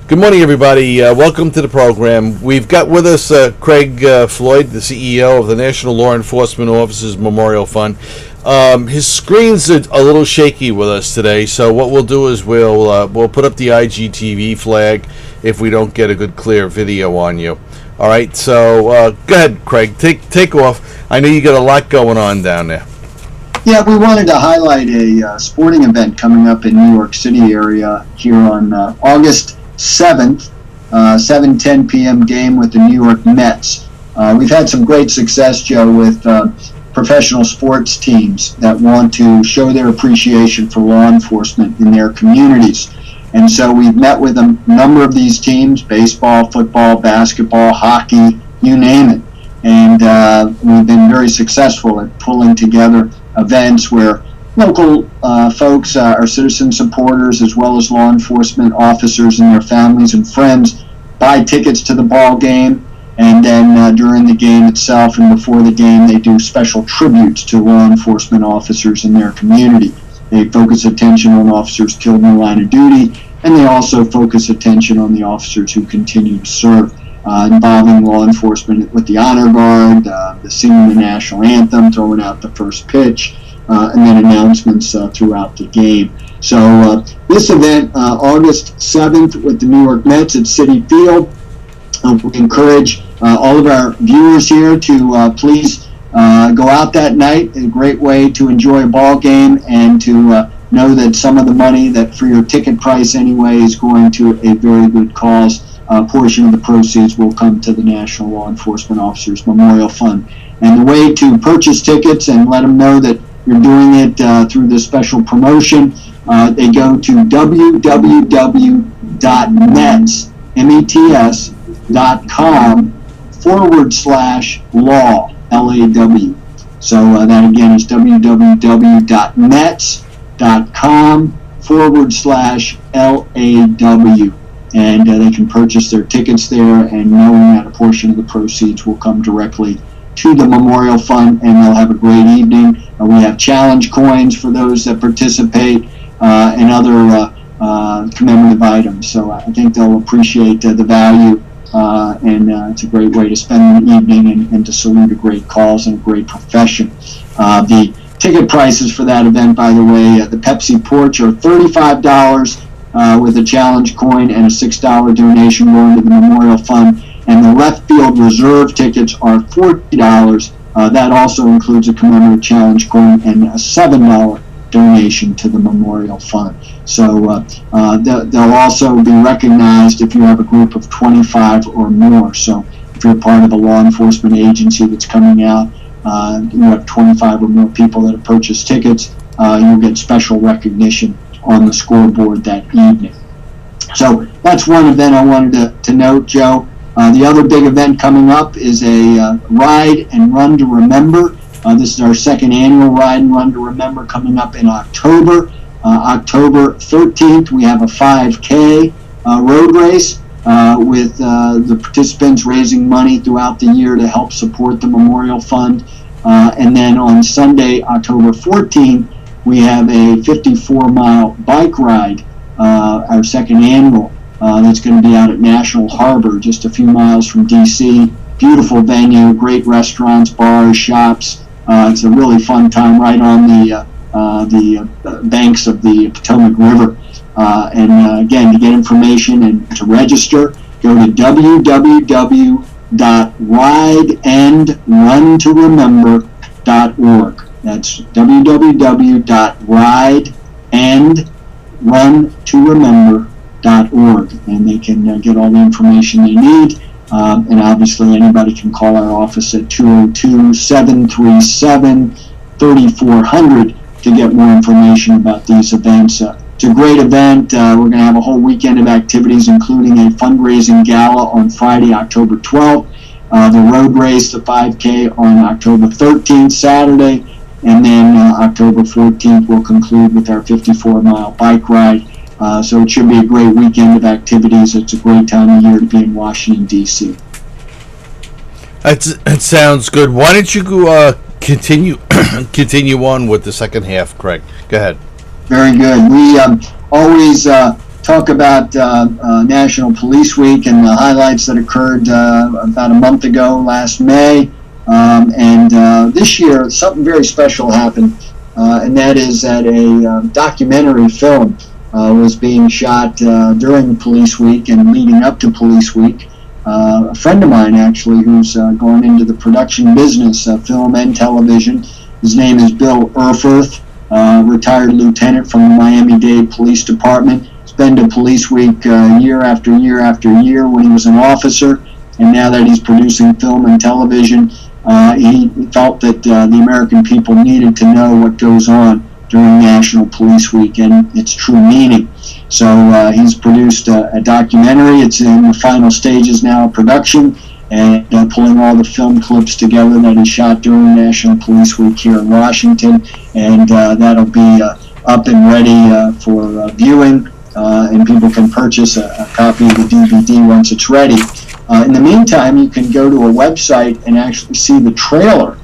Good morning, everybody. Welcome to the program. We've got with us Craig Floyd, the CEO of the National Law Enforcement Officers Memorial Fund. His screen's a little shaky with us today, so what we'll do is we'll put up the IGTV flag if we don't get a good clear video on you. All right, so go ahead, Craig. Take off. I know you got a lot going on down there. Yeah, we wanted to highlight a sporting event coming up in New York City area here on August 7th, 7:10 p.m. game with the New York Mets. We've had some great success, Joe, with professional sports teams that want to show their appreciation for law enforcement in their communities. And so we've met with a number of these teams: baseball, football, basketball, hockey, you name it. And we've been very successful at pulling together events where local folks, our citizen supporters, as well as law enforcement officers and their families and friends, buy tickets to the ball game, and then during the game itself and before the game, they do special tributes to law enforcement officers in their community. They focus attention on officers killed in the line of duty, and they also focus attention on the officers who continue to serve, involving law enforcement with the honor guard, the singing the national anthem, throwing out the first pitch, and then announcements throughout the game. So this event, August 7th with the New York Mets at Citi Field. We encourage all of our viewers here to please go out that night. A great way to enjoy a ball game and to know that some of the money that for your ticket price anyway is going to a very good cause. A portion of the proceeds will come to the National Law Enforcement Officers Memorial Fund. And the way to purchase tickets and let them know that you're doing it through this special promotion, they go to www.mets.com/law, L-A-W. So that again is www.mets.com/LAW. And they can purchase their tickets there, and knowing that a portion of the proceeds will come directly to the Memorial Fund, and they'll have a great evening. We have challenge coins for those that participate, and other commemorative items. So I think they'll appreciate the value, and it's a great way to spend the evening and to salute a great cause and a great profession. The ticket prices for that event, by the way, the Pepsi Porch are $35 with a challenge coin and a $6 donation going to the Memorial Fund. And the left field reserve tickets are $40. That also includes a commemorative challenge coin and a $7 donation to the Memorial Fund. So they'll also be recognized if you have a group of 25 or more. So if you're part of a law enforcement agency that's coming out, you have 25 or more people that have purchased tickets, you'll get special recognition on the scoreboard that evening. So that's one event I wanted to note, Joe. The other big event coming up is a Ride and Run to Remember. This is our second annual Ride and Run to Remember coming up in October. October 13th, we have a 5K road race with the participants raising money throughout the year to help support the Memorial Fund. And then on Sunday, October 14th, we have a 54-mile bike ride, our second annual. That's going to be out at National Harbor, just a few miles from D.C. Beautiful venue, great restaurants, bars, shops. It's a really fun time right on the banks of the Potomac River. And again, to get information and to register, go to www.rideandruntoremember.org. That's www.rideandruntoremember.org, and they can get all the information they need. And obviously anybody can call our office at 202-737-3400 to get more information about these events. It's a great event. We're going to have a whole weekend of activities, including a fundraising gala on Friday, October 12th, the road race, the 5K, on October 13th, Saturday, and then October 14th we'll conclude with our 54-mile bike ride. So it should be a great weekend of activities. It's a great time of year to be in Washington, D.C. That sounds good. Why don't you continue on with the second half, Craig? Go ahead. Very good. We always talk about National Police Week and the highlights that occurred about a month ago, last May. And this year, something very special happened, and that is that a documentary film was being shot during Police Week and leading up to Police Week. A friend of mine, actually, who's going into the production business, film and television. His name is Bill Erfurth, retired lieutenant from the Miami-Dade Police Department. He's been to Police Week year after year after year when he was an officer, and now that he's producing film and television, he felt that the American people needed to know what goes on during National Police Week and its true meaning. So he's produced a documentary. It's in the final stages now of production, and pulling all the film clips together that he shot during National Police Week here in Washington, and that'll be up and ready for viewing, and people can purchase a copy of the DVD once it's ready. In the meantime, you can go to a website and actually see the trailer,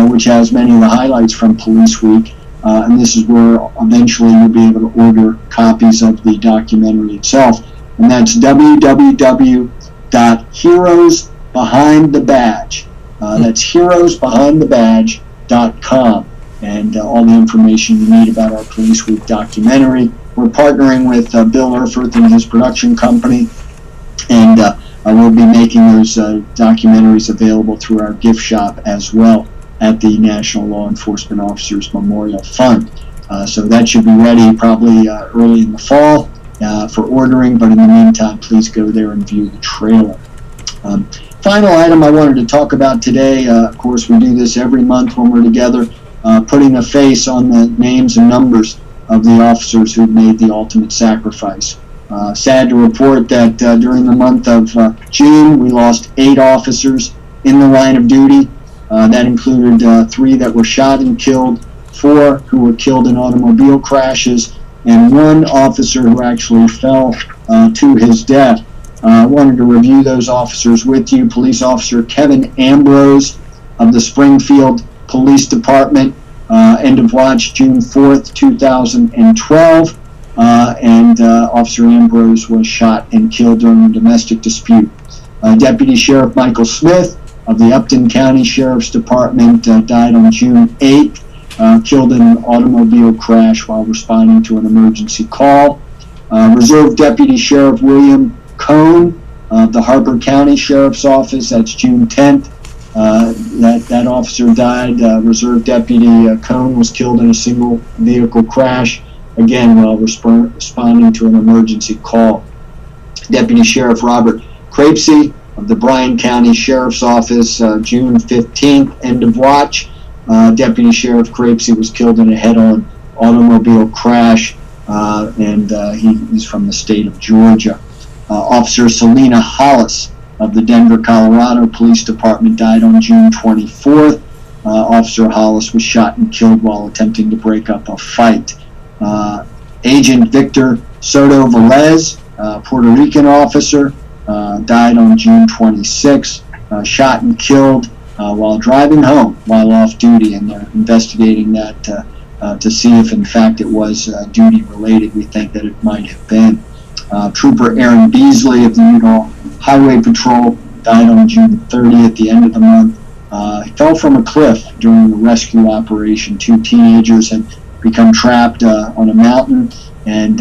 which has many of the highlights from Police Week. And this is where eventually you'll be able to order copies of the documentary itself. And that's www.heroesbehindthebadge. That's heroesbehindthebadge.com. And all the information you need about our Police Week documentary. We're partnering with Bill Erfurth and his production company. And we'll be making those documentaries available through our gift shop as well at the National Law Enforcement Officers Memorial Fund. So that should be ready probably early in the fall for ordering, but in the meantime, please go there and view the trailer. Final item I wanted to talk about today, of course we do this every month when we're together, putting a face on the names and numbers of the officers who made the ultimate sacrifice. Sad to report that during the month of June, we lost 8 officers in the line of duty. That included 3 that were shot and killed, 4 who were killed in automobile crashes, and 1 officer who actually fell to his death. I wanted to review those officers with you. Police Officer Kevin Ambrose of the Springfield Police Department, end of watch June 4th, 2012. And Officer Ambrose was shot and killed during a domestic dispute. Deputy Sheriff Michael Smith of the Upton County Sheriff's Department died on June 8th, killed in an automobile crash while responding to an emergency call. Reserve Deputy Sheriff William Cohn of the Harper County Sheriff's Office, that's June 10th. That officer died. Reserve Deputy Cohn was killed in a single vehicle crash, again while responding to an emergency call. Deputy Sheriff Robert Crapesy of the Bryan County Sheriff's Office, June 15th, end of watch. Deputy Sheriff Crapesy was killed in a head-on automobile crash, and he's from the state of Georgia. Officer Selena Hollis of the Denver, Colorado Police Department died on June 24th. Officer Hollis was shot and killed while attempting to break up a fight. Agent Victor Soto Velez, Puerto Rican officer, died on June 26, shot and killed while driving home while off duty, and they're investigating that to see if in fact it was duty related. We think that it might have been. Trooper Aaron Beasley of the Utah Highway Patrol died on June 30th, at the end of the month. He fell from a cliff during a rescue operation. 2 teenagers had become trapped on a mountain, and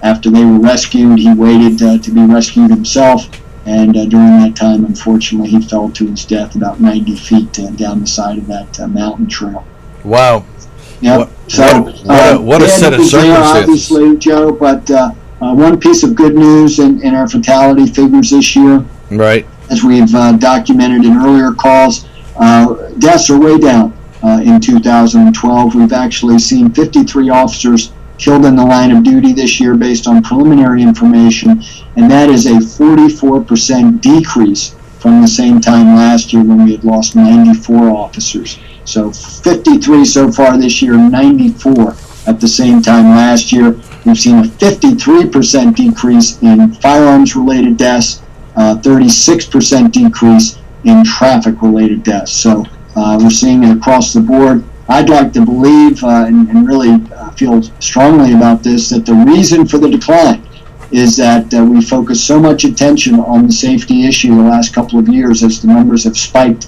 after they were rescued, he waited to be rescued himself, and during that time, unfortunately, he fell to his death about 90 feet down the side of that mountain trail. Wow. Yep. What a set of circumstances. Obviously, Joe, but one piece of good news in our fatality figures this year, right, as we've documented in earlier calls, deaths are way down. In 2012, we've actually seen 53 officers killed in the line of duty this year based on preliminary information, and that is a 44% decrease from the same time last year when we had lost 94 officers. So 53 so far this year, 94 at the same time last year. We've seen a 53% decrease in firearms-related deaths, 36% decrease in traffic-related deaths. So we're seeing it across the board. I'd like to believe and really feel strongly about this, that the reason for the decline is that we focus so much attention on the safety issue the last couple of years as the numbers have spiked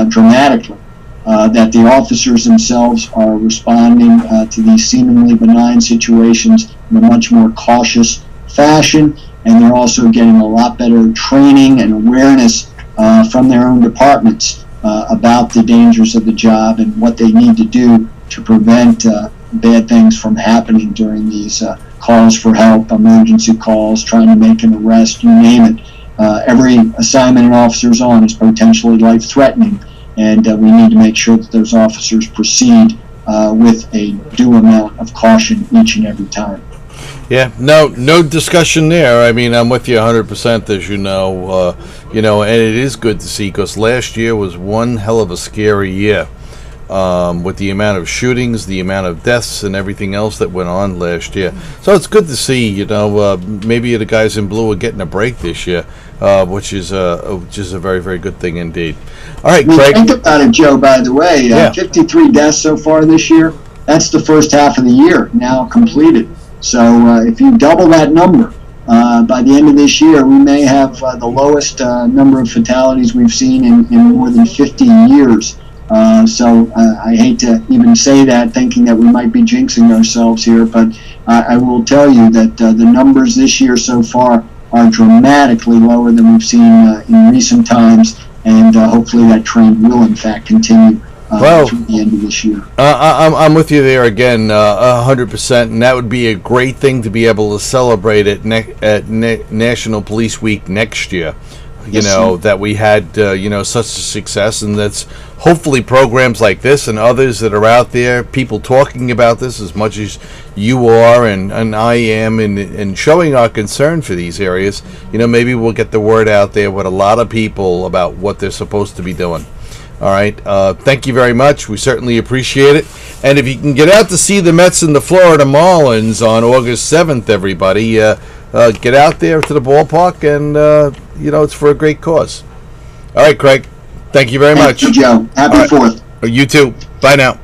dramatically, that the officers themselves are responding to these seemingly benign situations in a much more cautious fashion, and they're also getting a lot better training and awareness from their own departments about the dangers of the job and what they need to do to prevent bad things from happening during these calls for help, emergency calls, trying to make an arrest, you name it. Every assignment an officer's on is potentially life-threatening, and we need to make sure that those officers proceed with a due amount of caution each and every time. Yeah, no discussion there. I mean, I'm with you 100%, as you know, and it is good to see, because last year was one hell of a scary year. With the amount of shootings, the amount of deaths, and everything else that went on last year. So it's good to see, maybe the guys in blue are getting a break this year, which is a very, very good thing indeed. All right, Craig. Think about it, Joe, by the way. 53 deaths so far this year. That's the first half of the year now completed. So if you double that number, by the end of this year, we may have the lowest number of fatalities we've seen in more than 50 years. So I hate to even say that, thinking that we might be jinxing ourselves here, but I will tell you that the numbers this year so far are dramatically lower than we've seen in recent times, and hopefully that trend will in fact continue through the end of this year. I'm with you there again, 100%, and that would be a great thing to be able to celebrate at National Police Week next year. That we had, such a success, and that's hopefully programs like this and others that are out there, people talking about this as much as you are and I am, and showing our concern for these areas. Maybe we'll get the word out there with a lot of people about what they're supposed to be doing. All right. Thank you very much. We certainly appreciate it. And if you can get out to see the Mets and the Florida Marlins on August 7th, everybody, get out there to the ballpark, and it's for a great cause. All right, Craig. Thank you very much. Thank you, Joe. Happy 4th. You too. Bye now.